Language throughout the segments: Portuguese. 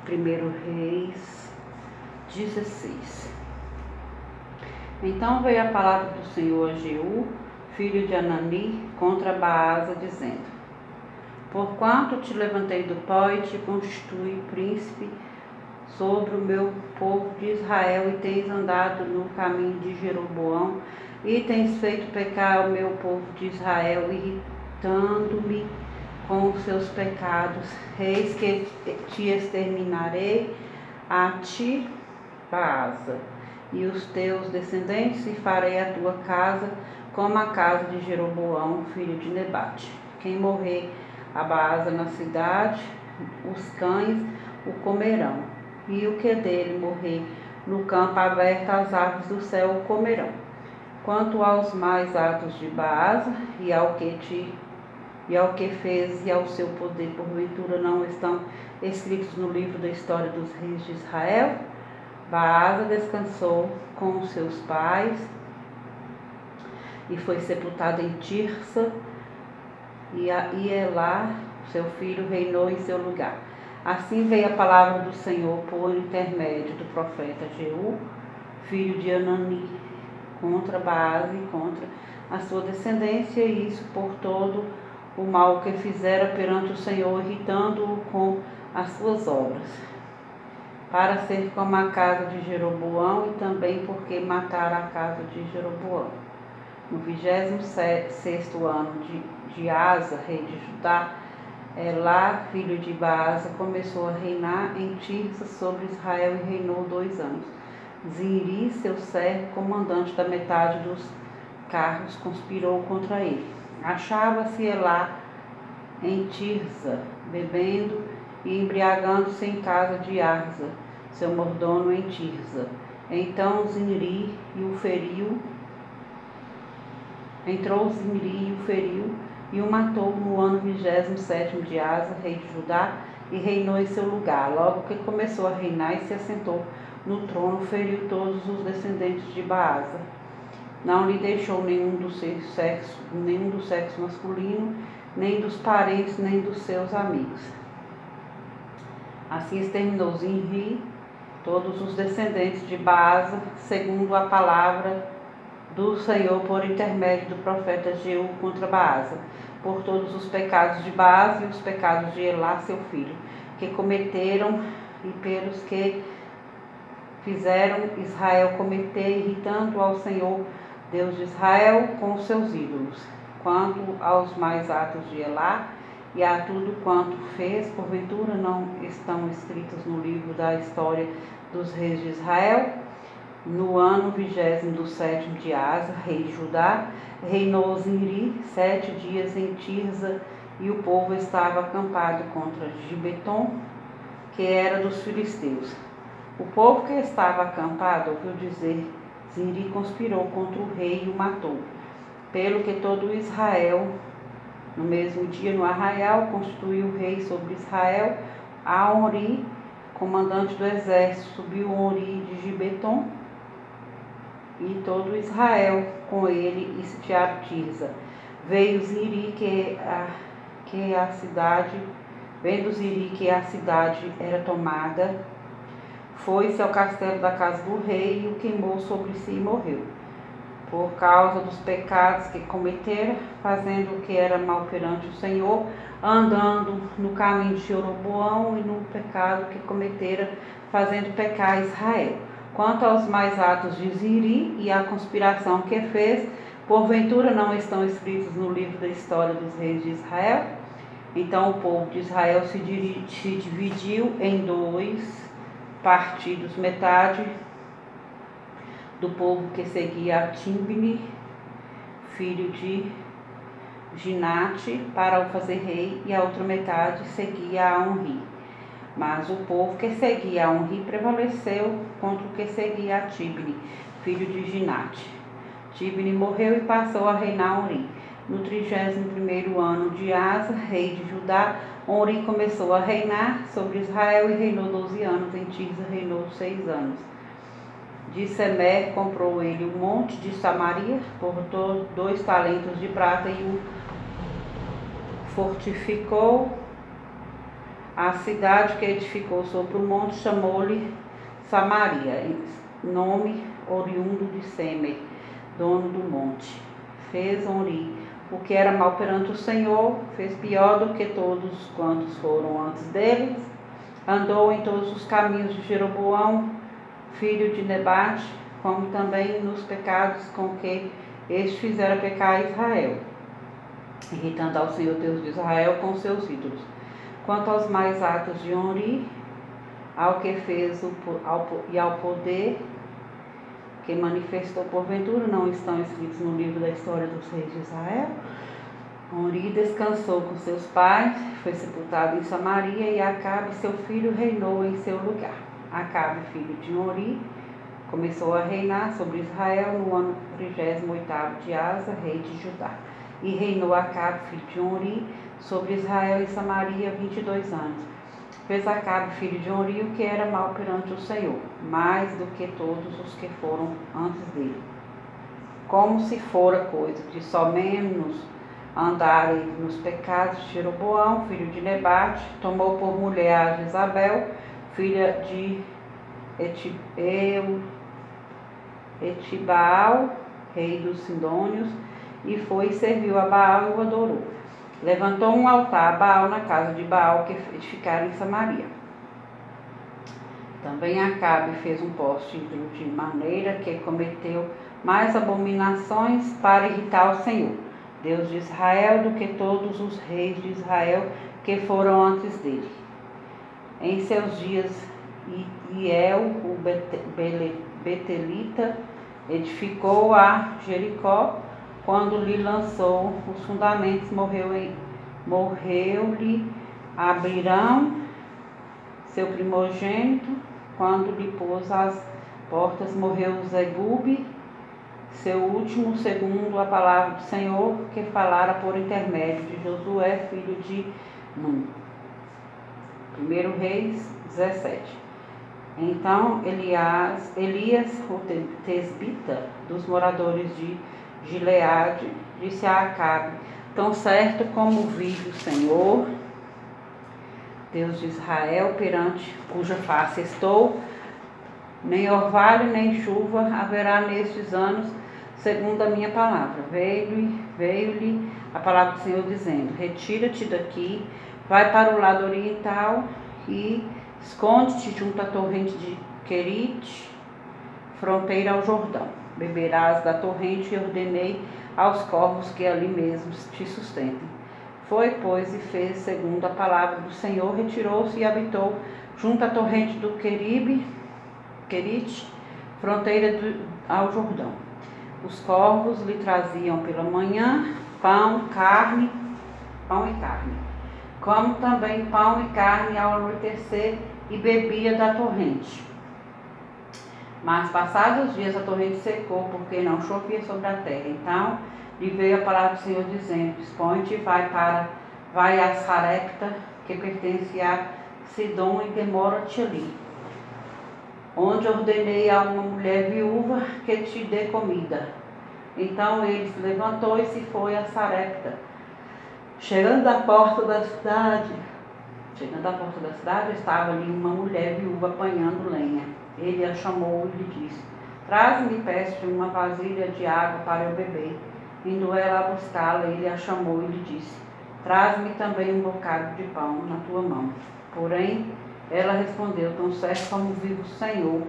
1 Reis 16. Então veio a palavra do Senhor a Jeú, filho de Anani, contra Baasa, dizendo: Porquanto te levantei do pó e te constituí príncipe sobre o meu povo de Israel, e tens andado no caminho de Jeroboão, e tens feito pecar o meu povo de Israel, irritando-me com os seus pecados, eis que te exterminarei a ti, Baasa, e os teus descendentes, e farei a tua casa como a casa de Jeroboão, filho de Nebate. Quem morrer a Baasa na cidade, os cães o comerão, e o que dele morrer no campo aberto, as aves do céu o comerão. Quanto aos mais atos de Baasa, e ao que fez, e ao seu poder, porventura não estão escritos no livro da história dos reis de Israel? Baasa descansou com os seus pais e foi sepultado em Tirsa, e Elá, seu filho, reinou em seu lugar. Assim veio a palavra do Senhor por intermédio do profeta Jeú, filho de Anani, contra Baasa e contra a sua descendência, e isso por todo o mal que fizera perante o Senhor, irritando-o com as suas obras, para ser como a casa de Jeroboão, e também porque matara a casa de Jeroboão. No 26º ano de Asa, rei de Judá, Elá, filho de Baasa, começou a reinar em Tirsa sobre Israel, e reinou 2 anos. Zinri, seu servo, comandante da metade dos carros, conspirou contra ele. Achava-se Elá em Tirsa, bebendo e embriagando-se em casa de Arza, seu mordomo em Tirsa. Então Zinri o feriu, e o matou no ano 27º de Asa, rei de Judá, e reinou em seu lugar. Logo que começou a reinar e se assentou no trono, feriu todos os descendentes de Baasa. Não lhe deixou nenhum do sexo masculino, nem dos parentes, nem dos seus amigos. Assim exterminou Zinri todos os descendentes de Baasa, segundo a palavra do Senhor por intermédio do profeta Jeú contra Baasa, por todos os pecados de Baasa e os pecados de Elá, seu filho, que cometeram, e pelos que fizeram Israel cometer, irritando ao Senhor, Deus de Israel, com os seus ídolos. Quanto aos mais atos de Elá, e a tudo quanto fez, porventura não estão escritos no livro da história dos reis de Israel? No ano 27º de Asa, rei de Judá, reinou Zinri 7 dias em Tirsa, e o povo estava acampado contra Gibeton, que era dos filisteus. O povo que estava acampado ouviu dizer: Zinri conspirou contra o rei e o matou. Pelo que todo Israel, no mesmo dia, no arraial, constituiu o rei sobre Israel, a Onri, comandante do exército, subiu Onri de Gibeton, e todo Israel com ele, e sitiaram Tirsa. Vendo Zinri que a cidade era tomada, foi-se ao castelo da casa do rei, e o queimou sobre si e morreu, por causa dos pecados que cometera, fazendo o que era mal perante o Senhor, andando no caminho de Jeroboão, e no pecado que cometera, fazendo pecar Israel. Quanto aos mais atos de Zinri e a conspiração que fez, porventura não estão escritos no livro da história dos reis de Israel? Então o povo de Israel se dividiu em 2 partidos, metade do povo que seguia a Tibni, filho de Ginate, para o fazer rei, e a outra metade seguia a Onri. Mas o povo que seguia a Onri prevaleceu contra o que seguia a Tibni, filho de Ginate. Tibni morreu e passou a reinar Onri. No 31º ano de Asa, rei de Judá, Onri começou a reinar sobre Israel e reinou 12 anos. Em Tirsa reinou 6 anos. De Semer comprou ele o monte de Samaria por 2 talentos de prata, e o fortificou A cidade que edificou sobre o monte chamou-lhe Samaria, nome oriundo de Semer, dono do monte. Fez Onri o que era mal perante o Senhor, fez pior do que todos quantos foram antes deles, andou em todos os caminhos de Jeroboão, filho de Nebate, como também nos pecados com que este fizera pecar Israel, irritando ao Senhor Deus de Israel com seus ídolos. Quanto aos mais atos de Onri, ao que fez e ao poder que manifestou porventura, não estão escritos no livro da história dos reis de Israel. Onri descansou com seus pais, foi sepultado em Samaria, e Acabe, seu filho, reinou em seu lugar. Acabe, filho de Onri, começou a reinar sobre Israel no ano 38º de Asa, rei de Judá. E reinou Acabe, filho de Onri, sobre Israel e Samaria 22 anos. Fez Acabe, filho de Onri, o que era mal perante o Senhor, mais do que todos os que foram antes dele. Como se fora coisa de somente andarem nos pecados de Jeroboão, filho de Nebate, tomou por mulher a Jezabel, filha de Etibaal, rei dos Sidônios, e foi e serviu a Baal e o adorou. Levantou um altar a Baal na casa de Baal, que edificaram em Samaria. Também Acabe fez um poste de maneira que cometeu mais abominações para irritar o Senhor, Deus de Israel, do que todos os reis de Israel que foram antes dele. Em seus dias, Iel, o Betelita, edificou a Jericó. Quando lhe lançou os fundamentos, morreu-lhe Abirão, seu primogênito. Quando lhe pôs as portas, morreu Zegube, seu último, segundo a palavra do Senhor, que falara por intermédio de Josué, filho de Nun. 1 Reis 17. Então Elias, o tesbita, dos moradores de Gileade, disse a Acabe: tão certo como vive o Senhor, Deus de Israel, perante cuja face estou, nem orvalho nem chuva haverá nestes anos, segundo a minha palavra. Veio-lhe a palavra do Senhor dizendo: retira-te daqui, vai para o lado oriental e esconde-te junto à torrente de Querite, fronteira ao Jordão. Beberás da torrente, e ordenei aos corvos que ali mesmo te sustentem. Foi, pois, e fez segundo a palavra do Senhor, retirou-se e habitou junto à torrente do Querite, fronteira ao Jordão. Os corvos lhe traziam pela manhã pão e carne, como também pão e carne ao anoitecer, e bebia da torrente. Mas passados os dias a torrente secou, porque não chovia sobre a terra. Então lhe veio a palavra do Senhor dizendo: dispõe-te e vai a Sarepta, que pertence a Sidom, e demora-te ali, onde ordenei a uma mulher viúva que te dê comida. Então ele se levantou e se foi a Sarepta. Chegando à porta da cidade, estava ali uma mulher viúva apanhando lenha. Ele a chamou e lhe disse: traze-me, peço-te, uma vasilha de água para eu beber. Indo ela a buscá-la, ele a chamou e lhe disse: traze-me também um bocado de pão na tua mão. Porém, ela respondeu: tão certo como vive o Senhor,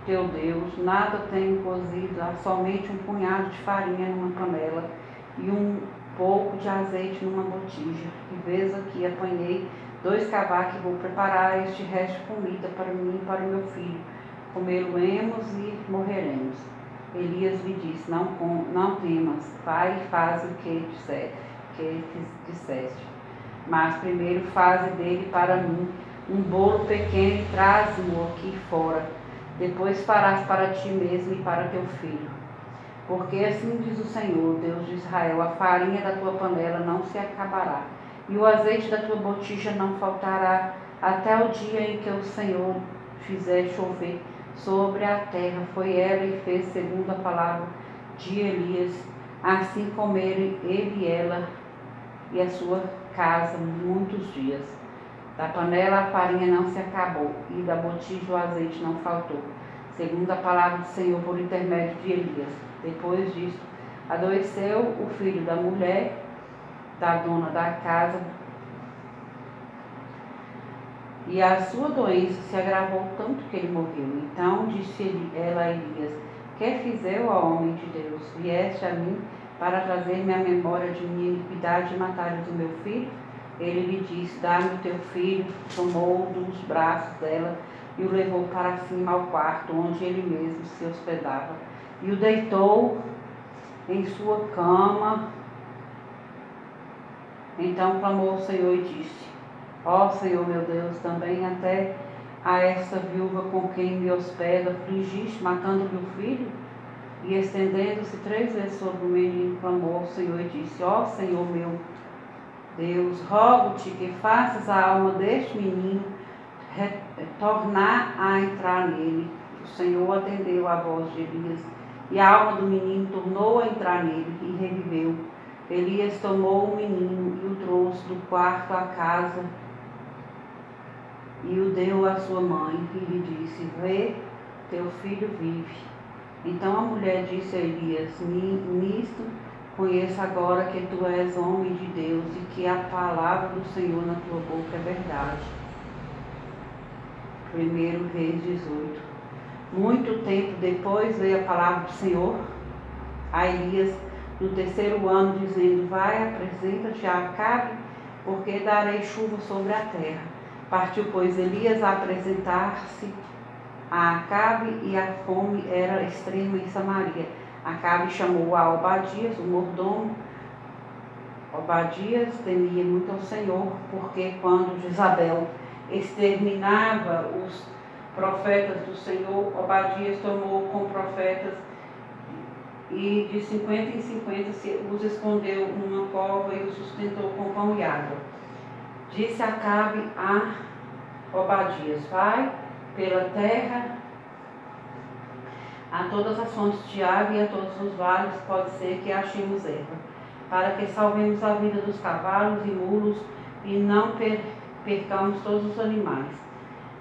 teu Deus, nada tenho cozido, há somente um punhado de farinha numa panela e um pouco de azeite numa botija. E vês aqui, apanhei 2 cavacos e vou preparar este resto de comida para mim e para o meu filho. Comê-lo-emos e morreremos. Elias lhe disse: não temas, vai e faz o que disseste. Mas primeiro faze dele para mim um bolo pequeno e traze-mo aqui fora. Depois farás para ti mesmo e para teu filho. Porque assim diz o Senhor, Deus de Israel: a farinha da tua panela não se acabará, e o azeite da tua botija não faltará, até o dia em que o Senhor fizer chover sobre a terra. Foi ela e fez segundo a palavra de Elias. Assim comeram ele e ela e a sua casa muitos dias. Da panela a farinha não se acabou, e da botija o azeite não faltou, segundo a palavra do Senhor por intermédio de Elias. Depois disto, adoeceu o filho da mulher da dona da casa, e a sua doença se agravou tanto que ele morreu. Então disse ela a Elias: que fiz eu, ó homem de Deus? Vieste a mim para trazer-me à memória de minha iniquidade e matares o meu filho? Ele lhe disse: dá-me o teu filho. Tomou-o dos braços dela e o levou para cima ao quarto, onde ele mesmo se hospedava, e o deitou em sua cama. Então clamou ao Senhor e disse: ó Senhor meu Deus, também até a esta viúva com quem me hospeda afligiste, matando-lhe o filho? E estendendo-se 3 vezes sobre o menino, clamou ao Senhor e disse: ó Senhor meu Deus, rogo-te que faças a alma deste menino tornar a entrar nele. O Senhor atendeu à voz de Elias, e a alma do menino tornou a entrar nele, e reviveu. Elias tomou o menino e o trouxe do quarto à casa, e o deu à sua mãe, e lhe disse: vê, teu filho vive. Então a mulher disse a Elias: nisto conheço agora que tu és homem de Deus, e que a palavra do Senhor na tua boca é verdade. 1 Reis 18. Muito tempo depois veio a palavra do Senhor a Elias no 3º ano, dizendo: vai, apresenta-te a Acabe, porque darei chuva sobre a terra. Partiu, pois, Elias a apresentar-se a Acabe, e a fome era extrema em Samaria. Acabe chamou a Obadias, o mordomo. Obadias temia muito ao Senhor, porque quando Jezabel exterminava os profetas do Senhor, Obadias tomou com profetas e de 50 em 50 os escondeu numa cova e os sustentou com pão e água. Disse Acabe a Obadias: vai pela terra a todas as fontes de água e a todos os vales, pode ser que achemos erva, para que salvemos a vida dos cavalos e mulos e não percamos todos os animais.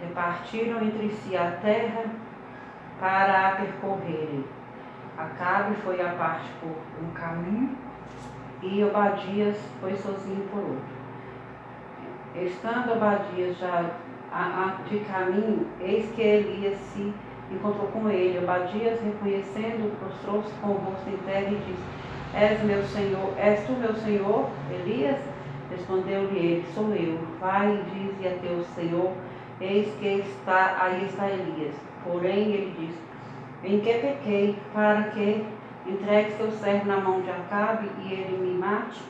Repartiram entre si a terra para a percorrerem. Acabe foi à parte por um caminho e Obadias foi sozinho por outro. Estando Obadias já de caminho, eis que Elias se encontrou com ele. Obadias, reconhecendo-o, prostrou-se com o rosto em terra e disse: és tu meu senhor, Elias? Respondeu-lhe ele: sou eu. Vai e dize a teu senhor: eis que aí está Elias. Porém ele disse: em que pequei, para que entregues teu servo na mão de Acabe e ele me mate?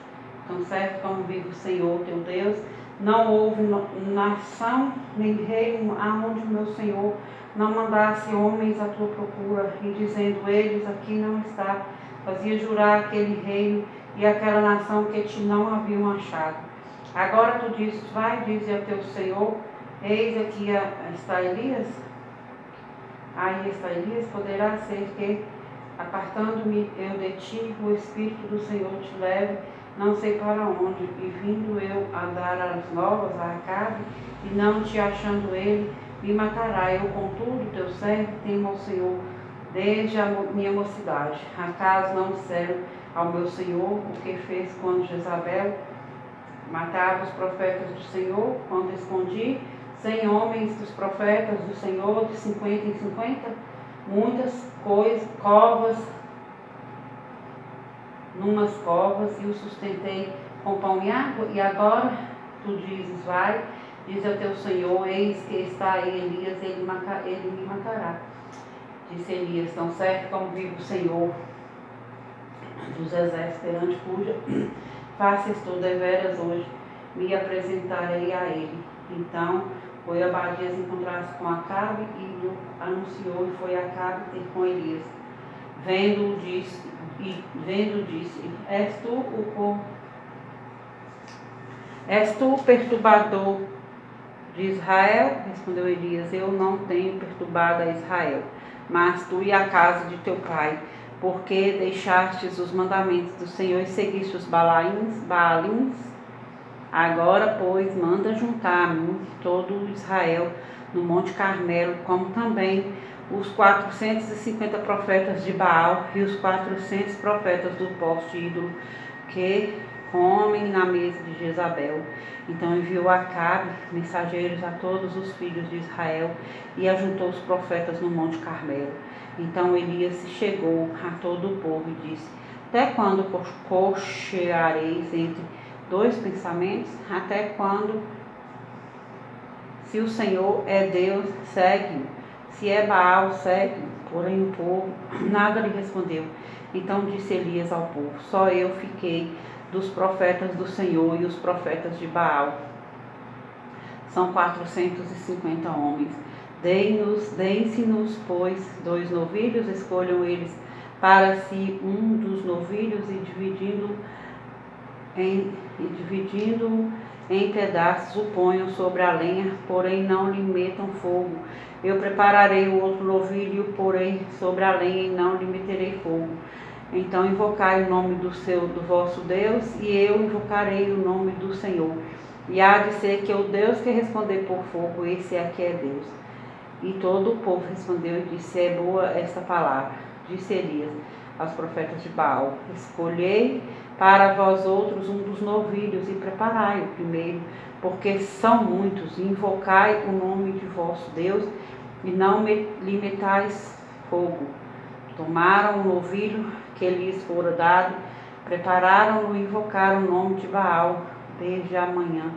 Tão certo como vive o Senhor teu Deus, não houve nação nem reino aonde o meu Senhor não mandasse homens à tua procura, e dizendo eles: aqui não está, fazia jurar aquele reino e aquela nação que te não haviam achado. Agora tu dizes: vai, dize ao teu Senhor: eis aqui está Elias. Aí está Elias. Poderá ser que, apartando-me eu de ti, o Espírito do Senhor te leve, não sei para onde, e vindo eu a dar as novas a Acabe, e não te achando ele, me matará. Eu, contudo, teu servo, temo ao Senhor desde a minha mocidade. Acaso não disseram ao meu Senhor o que fez quando Jezabel matava os profetas do Senhor, quando escondi 100 homens dos profetas do Senhor, de 50 em 50, muitas covas, numas covas, e o sustentei com pão e água? E agora tu dizes: vai, diz ao teu Senhor: eis que está aí Elias, ele me matará. Disse Elias: tão certo como vive o Senhor dos exércitos, perante cuja face estou deveras hoje, me apresentarei a ele. Então foi Obadias encontrar-se com Acabe e lhe anunciou, e foi Acabe ter com Elias. Vendo disse: és tu o perturbador de Israel? Respondeu Elias: eu não tenho perturbado a Israel, mas tu e a casa de teu pai, porque deixastes os mandamentos do Senhor e seguiste os Baalins. Agora, pois, manda juntar a mim todo Israel no Monte Carmelo, como também os 450 profetas de Baal e os 400 profetas do poste ídolo que comem na mesa de Jezabel. Então enviou Acabe mensageiros a todos os filhos de Israel e ajuntou os profetas no Monte Carmelo. Então Elias se chegou a todo o povo e disse: até quando cocheareis entre dois pensamentos? Até quando? Se o Senhor é Deus, segue-o. Se é Baal, segue-o. Porém o povo nada lhe respondeu. Então disse Elias ao povo: só eu fiquei dos profetas do Senhor, e os profetas de Baal são 450 homens. Deem-se-nos, pois, 2 novilhos, escolham eles para si um dos novilhos e dividindo em pedaços o ponham sobre a lenha, porém não lhe metam fogo. Eu prepararei o outro novilho, porém sobre a lenha, e não lhe meterei fogo. Então invocai o nome do vosso Deus, e eu invocarei o nome do Senhor. E há de ser que o Deus que responder por fogo, esse aqui é Deus. E todo o povo respondeu e disse: é boa esta palavra. Disse Elias aos profetas de Baal: escolhei para vós outros um dos novilhos e preparai o primeiro, porque são muitos, e invocai o nome de vosso Deus, e não lhe metais fogo. Tomaram o novilho que lhes fora dado, prepararam-no e invocaram o nome de Baal desde a manhã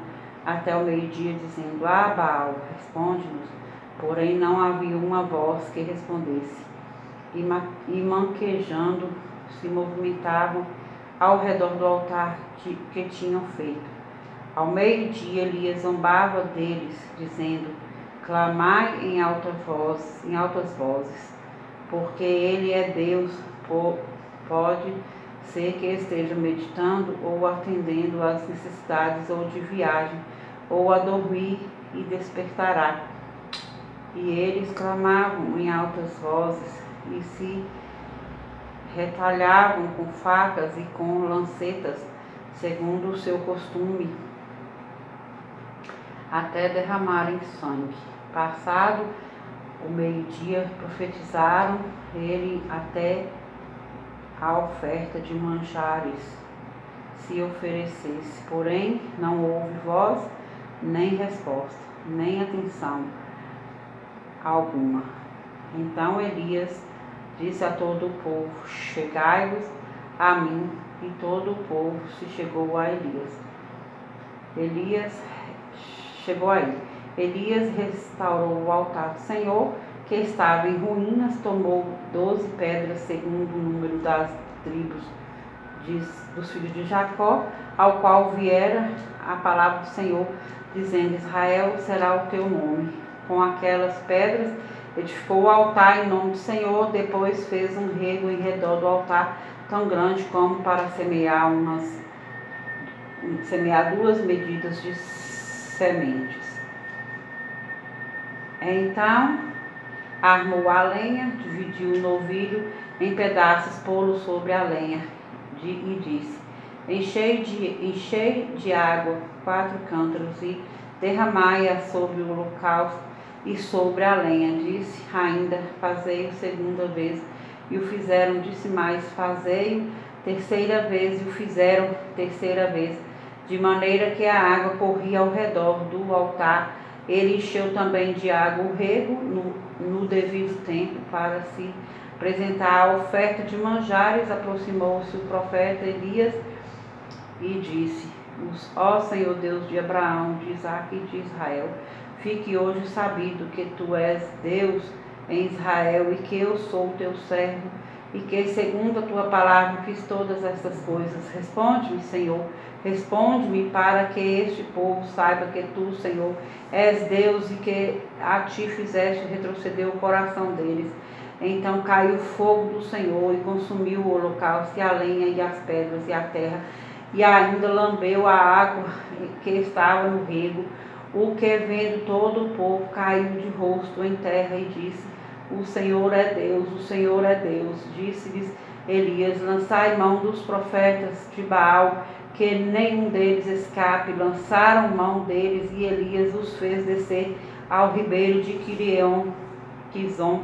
até o meio-dia, dizendo: ah, Baal, responde-nos. Porém não havia uma voz que respondesse, e manquejando se movimentavam ao redor do altar que tinham feito. Ao meio-dia Elias zombava deles, dizendo: clamai em altas vozes, porque ele é Deus. Pode ser que esteja meditando ou atendendo às necessidades, ou de viagem, ou a dormir, e despertará. E eles clamavam em altas vozes e se retalhavam com facas e com lancetas, segundo o seu costume, até derramarem sangue. Passado o meio-dia, profetizaram ele até a oferta de manjares se oferecesse. Porém não houve voz, nem resposta, nem atenção alguma. Então Elias disse a todo o povo: chegai-vos a mim. E todo o povo se chegou a Elias. Elias chegou a ele. Elias restaurou o altar do Senhor, que estava em ruínas, tomou 12 pedras, segundo o número das tribos dos filhos de Jacó, ao qual viera a palavra do Senhor, dizendo: Israel será o teu nome. Com aquelas pedras edificou o altar em nome do Senhor. Depois fez um rego em redor do altar, tão grande como para semear 2 medidas de sementes. Então armou a lenha, dividiu o novilho em pedaços, pô-lo sobre a lenha, e disse: enchei de água 4 cântaros e derramai-a sobre o holocausto e sobre a lenha. Disse ainda: fazei-o 2ª vez, e o fizeram. Disse mais: fazei-o 3ª vez, e o fizeram 3ª vez, de maneira que a água corria ao redor do altar. Ele encheu também de água o rego no devido tempo, para se apresentar a oferta de manjares. Aproximou-se o profeta Elias e disse: ó Senhor Deus de Abraão, de Isaque e de Israel, fique hoje sabido que tu és Deus em Israel, e que eu sou teu servo, e que segundo a tua palavra fiz todas estas coisas. Responde-me, Senhor, responde-me, para que este povo saiba que tu, Senhor, és Deus, e que a ti fizeste retroceder o coração deles. Então caiu o fogo do Senhor e consumiu o holocausto, e a lenha, e as pedras, e a terra, e ainda lambeu a água que estava no rego. O que, vendo todo o povo, caiu de rosto em terra e disse: o Senhor é Deus, o Senhor é Deus. Disse-lhes Elias: lançai mão dos profetas de Baal, que nenhum deles escape. Lançaram mão deles e Elias os fez descer ao ribeiro de Quizon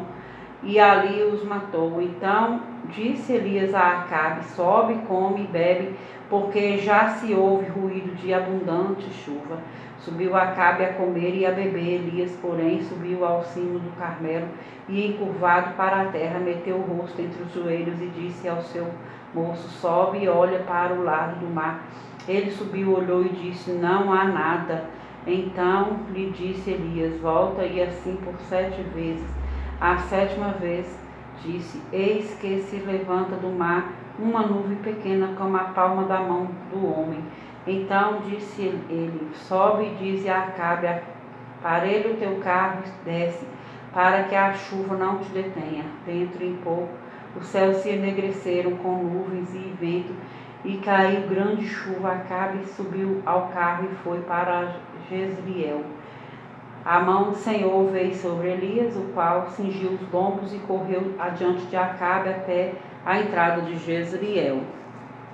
e ali os matou. Então disse Elias a Acabe: sobe, come e bebe, porque já se ouve ruído de abundante chuva. Subiu Acabe a comer e a beber. Elias, porém, subiu ao cimo do Carmelo e, encurvado para a terra, meteu o rosto entre os joelhos e disse ao seu moço: sobe e olha para o lado do mar. Ele subiu, olhou e disse: não há nada. Então lhe disse Elias: volta, e assim por 7 vezes. A 7ª vez disse: eis que se levanta do mar uma nuvem pequena como a palma da mão do homem. Então disse ele: sobe e dize a Acabe: aparelha o teu carro e desce, para que a chuva não te detenha. Dentro em pouco os céus se enegreceram com nuvens e vento, e caiu grande chuva. Acabe subiu ao carro e foi para Jezreel. A mão do Senhor veio sobre Elias, o qual cingiu os lombos e correu adiante de Acabe até a entrada de Jezreel.